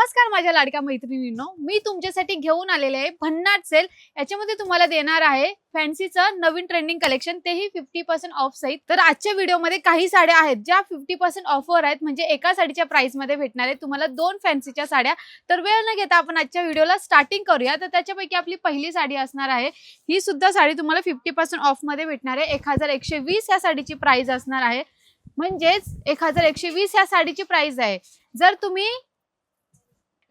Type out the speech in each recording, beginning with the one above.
नमस्कार माझ्या लाडक्या मैत्रिणींनो, मी तुमच्यासाठी घेऊन आलेले आहे भन्नाट सेल। याच्यामध्ये तुम्हाला देणार आहे फॅन्सीचं नवीन ट्रेंडिंग कलेक्शन, तेही 50% ऑफ सहित। तर आजच्या व्हिडिओमध्ये काही साड्या आहेत ज्या 50% ऑफर आहेत, म्हणजे एका साडीच्या प्राइस मध्ये भेटणार आहे तुम्हाला दोन फॅन्सीच्या साड्या। तर वेळ न घेता आपण आजच्या व्हिडिओला स्टार्टिंग करूया। तर त्याच्यापैकी आपली पहिली साडी असणार आहे, ही सुद्धा साडी तुम्हाला 50% ऑफ मध्ये भेटणार आहे। 1120 या साडीची प्राइस असणार आहे, म्हणजेच 1120 या साडीची प्राइस आहे। जर तुम्ही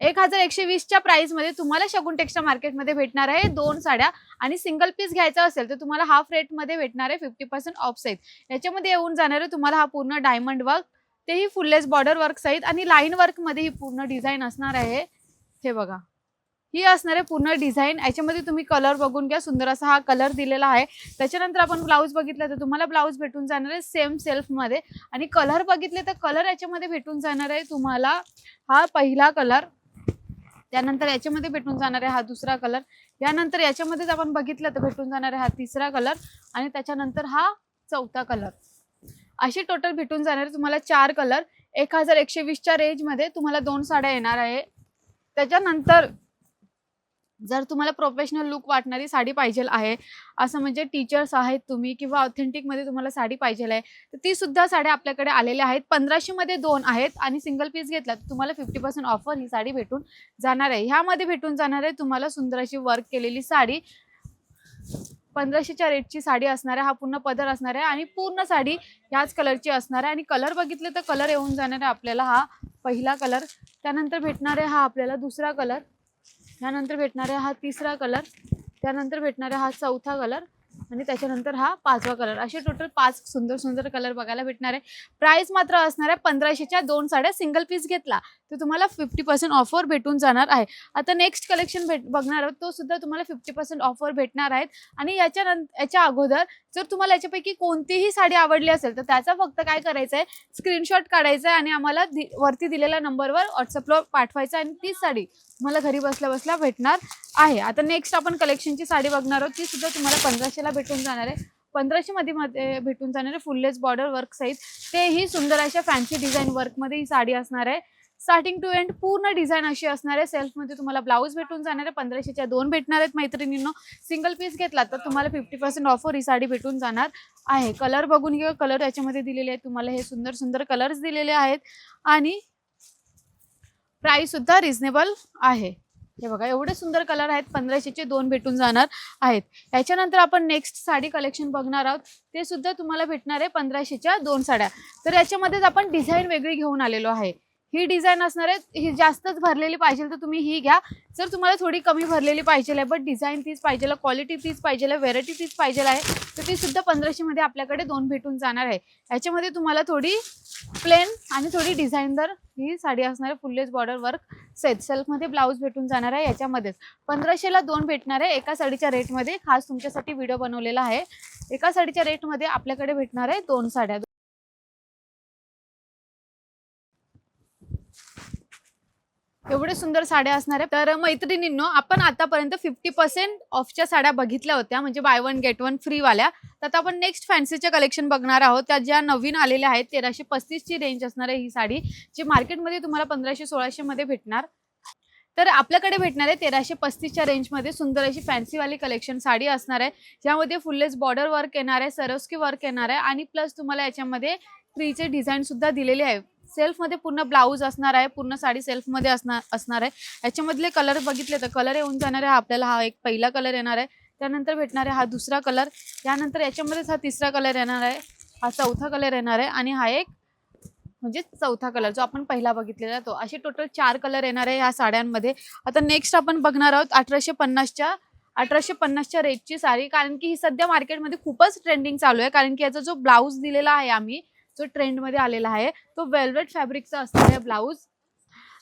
1120 च्या प्राइस मध्ये तुम्हाला शगुन टेक्सटाइल मार्केट मध्ये भेटणार आहे दोन साड्या, आणि सिंगल पीस घ्यायचा असेल तर तुम्हाला हाफ रेट मध्ये भेटणार आहे 50% ऑफ सहित। याच्यामध्ये येऊन जाणार आहे तुम्हाला हा पूर्ण डायमंड वर्क, तेही फुललेस बॉर्डर वर्क सहित, आणि लाईन वर्क मध्ये ही पूर्ण डिझाइन असणार आहे। हे बघा, ही असणार आहे पूर्ण डिझाइन। याच्यामध्ये तुम्ही कलर बघून घ्या, सुंदर असा हा कलर दिलेला आहे। त्याच्यानंतर आपण ब्लाउज बघितलं तर तुम्हाला ब्लाउज भेटून जाणार आहे सेम सेल्फ मध्ये, आणि कलर बघितले तर कलर याच्यामध्ये भेटून जाणार आहे तुम्हाला हा पहिला कलर, त्यानंतर याच्यामध्ये भेटून जाणार आहे हा दुसरा कलर, यानंतर याच्यामध्येच आपण बघितलं तर भेटून जाणार आहे हा तिसरा कलर, आणि त्याच्यानंतर हा चौथा कलर। असे टोटल भेटून जाणार आहे तुम्हाला चार कलर। 1120 च्या रेंज मध्ये तुम्हाला दोन साड्या येणार आहे। त्याच्यानंतर जर तुम्हाला प्रोफेशनल लुक वाटणारी साडी पाहिजे आहे, असं म्हणजे टीचर्स आहेत तुम्ही किंवा ऑथेंटिक मध्ये तुम्हाला साडी पाहिजे आहे, तर ती सुद्धा साड्या आपल्याकडे आलेल्या आहेत। 1500 मध्ये दोन आहेत, आणि सिंगल पीस घेतला तर तुम्हाला 50% ऑफर ही साडी भेटून जाणार आहे। ह्यामध्ये भेटून जाणार आहे तुम्हाला सुंदर अशी वर्क केलेली साडी, 1500 च्या रेटची साडी असणार आहे। हा पूर्ण पदर असणार आहे, आणि पूर्ण साडी ह्याच कलरची असणार आहे। आणि कलर बघितले तर कलर येऊन जाणार आहे आपल्याला हा पहिला कलर, त्यानंतर भेटणार आहे हा आपल्याला दुसरा कलर, त्यानंतर भेटणार आहे हा तिसरा कलर, त्यानंतर भेटणार आहे हा चौथा कलर, आणि त्याच्यानंतर हा पाचवा कलर। असे टोटल 5 सुंदर सुंदर कलर बघायला भेटणार आहे। प्राइस मात्र असणार आहे 1500 च्या दोन साड्या, सिंगल पीस घेतला तर तुम्हाला 50% ऑफर भेटून जाणार आहे। आता नेक्स्ट कलेक्शन बघणार आहोत, तो सुद्धा तुम्हाला 50% ऑफर भेटणार आहेत। आणि याच्या अगोदर जर तुम्हाला याच्यापैकी कोणतीही साडी आवडली असेल तर त्याचा फक्त काय करायचं आहे, स्क्रीनशॉट काढायचा आहे आणि आम्हाला वरती दिलेल्या नंबरवर व्हॉट्सअपला पाठवायचं, आणि ती साडी तुम्हाला घरी बसल्या बसल्या भेटणार आहे। आता नेक्स्ट आपण कलेक्शनची साडी बघणार आहोत, ती सुद्धा तुम्हाला 1500 ला भेटून जाणार आहे। 1500 मध्ये भेटून जाणार आहे फुललेस बॉर्डर वर्क सहित, तेही सुंदर अशा फॅन्सी डिझाइन वर्क मध्ये ही साडी असणार आहे। स्टार्टिंग टू एंड पूर्ण डिझाइन अशी असणार आहे। सेल्फ मध्ये तुम्हाला ब्लाउज भेटून जाणार आहे। 1500 च्या दोन भेटणार आहेत मैत्रिणींनो। सिंगल पीस घेतला तर तुम्हाला 50% ऑफर ही साडी भेटून जाणार आहे। कलर बघून घ्या, कलर याच्यामध्ये दिलेले आहेत तुम्हाला, हे सुंदर सुंदर कलर्स दिलेले आहेत, आणि प्राइस सुद्धा रिझनेबल आहे। हे बघा, एवढे सुंदर कलर आहेत, 1500 चे दोन भेटून जाणार आहेत। याच्यानंतर आपण नेक्स्ट साडी कलेक्शन बघणार आहोत, ते सुद्धा तुम्हाला भेटणार आहे 1500 च्या दोन साड्या। तर याच्यामध्येच आपण डिझाइन वेगळी घेऊन आलेलो आहे। ही डिझाइन असणार आहे, ही जास्तच भरलेली पाहिजे तर तुम्ही ही घ्या। जर तुम्हाला थोडी कमी भरलेली पाहिजे आहे, बट डिझाइन तीच पाहिजे, क्वालिटी तीच पाहिजे, व्हेरायटी तीच पाहिजे आहे, तर ती सुद्धा 1500 मध्ये आपल्याकडे दोन भेटून जाणार आहे। याच्यामध्ये तुम्हाला थोडी प्लेन आणि थोडी डिझाइनदार ही साडी असणार आहे, फुललेस बॉर्डर वर्क सेट। सेल्फ मध्ये ब्लाउज भेटून जाणार आहे। याच्यामध्येच 1500 ला दोन भेटणार आहे। एका साडीच्या रेट मध्ये खास तुमच्यासाठी व्हिडिओ बनवलेला आहे। एका साडीच्या रेट मध्ये आपल्याकडे भेटणार आहे दोन साड्या। एवढे सुंदर साड्या असणार आहे। तर मैत्रिणींनो, आपण आतापर्यंत 50% ऑफच्या साड्या बघितल्या होत्या, म्हणजे by one get one free वाल्या। तर आता आपण नेक्स्ट फॅन्सीचे कलेक्शन बघणार आहोत, त्या ज्या नवीन आलेल्या आहेत। 1335 ची रेंज असणार आहे ही साडी, जी मार्केटमध्ये तुम्हाला 1500-1600 मध्ये भेटणार। तर आपल्याकडे भेटणार आहे 1335 च्या रेंज मध्ये सुंदर अशी फॅन्सी वाली कलेक्शन साडी असणार आहे, ज्यामध्ये फुललेस बॉर्डर वर्क येणार आहे, सरोस्की वर्क येणार आहे, आणि प्लस तुम्हाला याच्यामध्ये ट्रीचे डिझाइन सुद्धा दिलेले आहे। सेल्फ मध्ये पूर्ण ब्लाउज असणार आहे, पूर्ण साडी सेल्फ मध्ये असणार आहे। याच्यामधले कलर बघितले तर कलर येऊन जाणार आहे आपल्याला हा एक पहिला कलर येणार आहे, त्यानंतर भेटणार आहे हा दुसरा कलर, त्यानंतर याच्यामध्येच हा तिसरा कलर येणार आहे, हा चौथा कलर येणार आहे, आणि हा एक म्हणजे चौथा कलर जो आपण पहिला बघितलेला तो। असे टोटल 4 कलर येणार आहे या साड्यांमध्ये। आता नेक्स्ट आपण बघणार आहोत 1850 च्या रेटची साडी, कारण की ही सध्या मार्केटमध्ये खूपच ट्रेंडिंग चालू आहे, कारण की याचा जो ब्लाउज दिलेला आहे आम्ही, जो ट्रेंड मध्ये आलेला आहे, तो वेल्वेट फॅब्रिकचा असणार आहे ब्लाउज।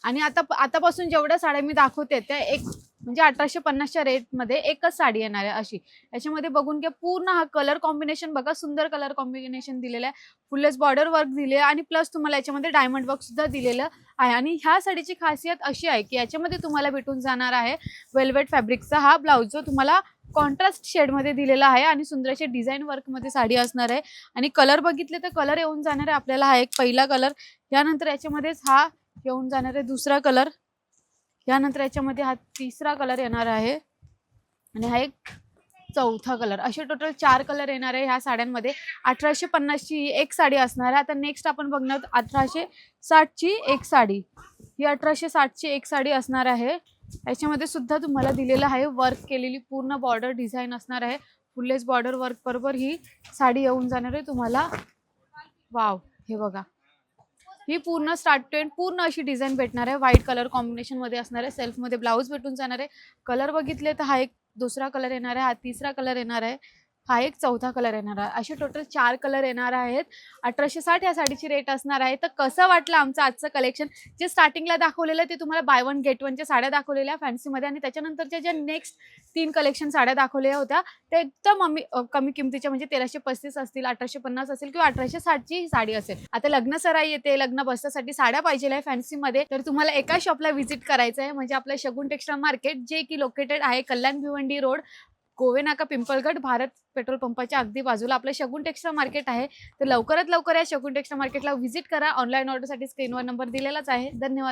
आणि आतापासून जेवढ्या साड्या मी दाखवते त्या एक म्हणजे 1850 च्या रेट मध्ये एकच साडी येणार आहे अशी। याच्यामध्ये बघून घ्या, पूर्ण हा कलर कॉम्बिनेशन बघा, सुंदर कलर कॉम्बिनेशन दिलेलं आहे, फुललेस बॉर्डर वर्क दिले, आणि प्लस तुम्हाला याच्यामध्ये डायमंड वर्क सुद्धा दिलेलं आहे। आणि ह्या साडीची खासियत अशी आहे की याच्यामध्ये तुम्हाला भेटून जाणार आहे वेल्वेट फॅब्रिकचा हा ब्लाउज, जो तुम्हाला कॉन्ट्रास्ट शेड मध्ये दिलेला आहे, आणि सुंदर अशी डिझाइन वर्क मध्ये साडी असणार आहे। आणि कलर बघितले तर कलर येऊन जाणार आहे आपल्याला हा एक पहिला कलर, यानंतर याच्यामध्येच हा येऊन जाणार आहे दुसरा कलर, यानंतर याच्यामध्ये हा तिसरा कलर येणार आहे आणि हा एक चौथा कलर. असे टोटल 4 कलर येणार आहे ह्या साड्यांमध्ये. 1850 ची एक साडी असणार आहे. आता नेक्स्ट आपण बघणार आहोत 1860 ची एक साडी. ही 1860 ची एक साडी असणार आहे. याच्यामध्ये सुद्धा तुम्हाला दिलेलं आहे वर्क केलेली पूर्ण बॉर्डर डिझाईन असणार आहे. फुल्लेस बॉर्डर वर्क बरोबर ही साडी येऊन जाणार आहे तुम्हाला. वाव, हे बघा, ही पूर्ण स्टार्ट टू एंड पूर्ण अशी डिझाईन भेटणार आहे. व्हाईट कलर कॉम्बिनेशन मध्ये असणार आहे. सेल्फ मध्ये ब्लाऊज भेटून जाणार आहे. कलर बघितले तर हा एक दुसरा कलर येणार आहे, हा तिसरा कलर येणार आहे, हा एक चौथा कलर येणार आहे. असे टोटल 4 कलर येणार आहेत. 1860 या साडीची रेट असणार आहे. तर कसं वाटलं आमचं आजचं कलेक्शन? जे स्टार्टिंगला दाखवलेलं ते तुम्हाला बाय वन गेट वनच्या साड्या दाखवलेल्या फॅन्सीमध्ये, आणि त्याच्यानंतरच्या ज्या नेक्स्ट 3 कलेक्शन साड्या दाखवल्या होत्या ते एकदम कमी किमतीच्या, म्हणजे 1335 असतील, 1850 असेल किंवा 1860 ची साडी असेल. आता लग्न सराई येते, लग्न बसण्यासाठी साड्या पाहिजे आहे फॅन्सीमध्ये, तर तुम्हाला एका शॉपला व्हिजिट करायचं आहे, म्हणजे आपलं शगुन टेक्सटाईल मार्केट, जे की लोकेटेड आहे कल्याण भिवंडी रोड, गोवे नाका, पिंपळगड, भारत पेट्रोल पंपाच्या अगदी बाजूला आपलं शगुन टेक्सटाईल मार्केट आहे. तर लवकरात लवकर या शगुन टेक्सटाईल मार्केटला व्हिजिट करा. ऑनलाईन ऑर्डरसाठी स्क्रीनवर नंबर दिलेलाच आहे. धन्यवाद.